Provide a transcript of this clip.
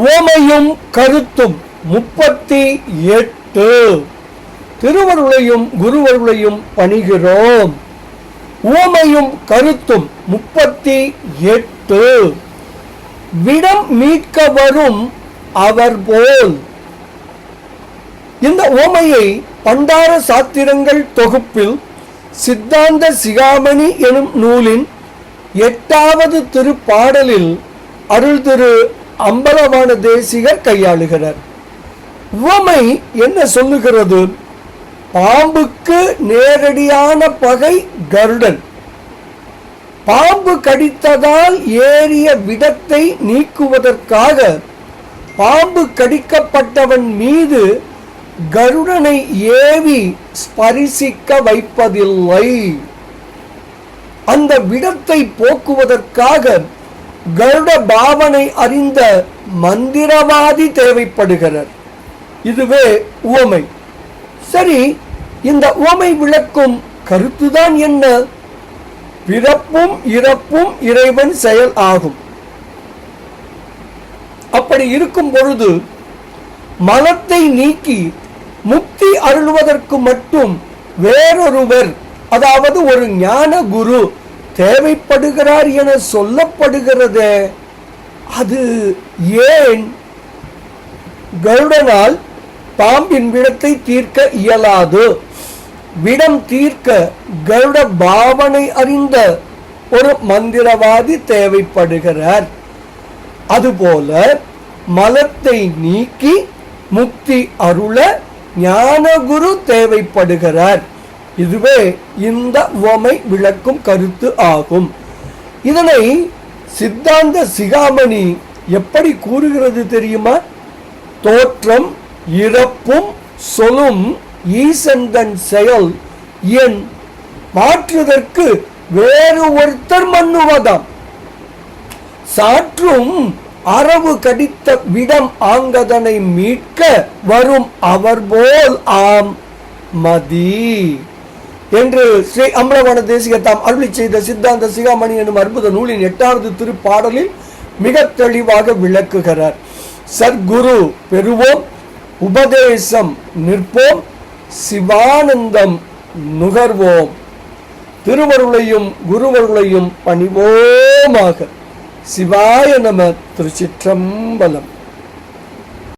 உவமையும் கருத்தும் 38. திருவருளையும் குருவருளையும் பணிகிறோம். உவமையும் கருத்தும் 38. விடம் மீட்க வரும் அவர் போல். இந்த உவமையை பண்டார சாத்திரங்கள் தொகுப்பில் சித்தாந்த சிகாமணி எனும் நூலின் 8வது திருப்பாடலில் அருள் திரு அம்பலவான தேசிகர் கையாளுகிறார். உவமை என்ன சொல்லுகிறது? பாம்புக்கு நேரடியான பகை கருடன். பாம்பு கடித்ததால் ஏறிய விடத்தை நீக்குவதற்காக பாம்பு கடிக்கப்பட்டவன் மீது கருடனை ஏவி ஸ்பரிசிக்க வைப்பதில்லை. அந்த விடத்தை போக்குவதற்காக கருட பாவனை அறிந்த மந்திரவாதி தேவைப்படுகிறார். இதுவே உவமை. சரி, இந்த உவமை விளக்கும் கருத்துதான் என்ன? பிறப்பும் இறப்பும் இறைவன் செயல் ஆகும். அப்படி இருக்கும் பொழுது மலத்தை நீக்கி முக்தி அருள்வதற்கு மட்டும் வேறொருவர், அதாவது ஒரு ஞான குரு தேவைப்படுகிறார் என சொல்லப்படுகிறதே, அது ஏன்? கருடனால் பாம்பின் விடத்தை தீர்க்க இயலாது. விடம் தீர்க்க கருட பாவனை அறிந்த ஒரு மந்திரவாதி தேவைப்படுகிறார். அதுபோல மலத்தை நீக்கி முக்தி அருள ஞானகுரு தேவைப்படுகிறார். இதுவே இந்த உவமை விளக்கும் கருத்து ஆகும். இதனை சித்தாந்த சிகாமணி எப்படி கூறுகிறது தெரியுமா? தோற்றம் இறப்பும் சொலும் ஈசந்தன் செயல் என் மாற்றுதற்கு வேறு ஒருத்தர் மன்னுவதாம். சாற்றும் அரவு கடித்த விடம் ஆங்கதனை மீட்க வரும் அவர் போல் ஆம் மதி என்று ஸ்ரீ அம்பலவான தேசிகர் தாம் அருளி செய்த சித்தாந்த சிகாமணி எனும் அற்புத நூலின் 8வது திருப்பாடலில் மிக தெளிவாக விளக்குகிறார். சர்க்குரு பெறுவோம், உபதேசம் நிற்போம், சிவானந்தம் நுகர்வோம். திருவருளையும் குருவருளையும் பணிவோமாக. சிவாய நம. திருச்சிற்றம்பலம்.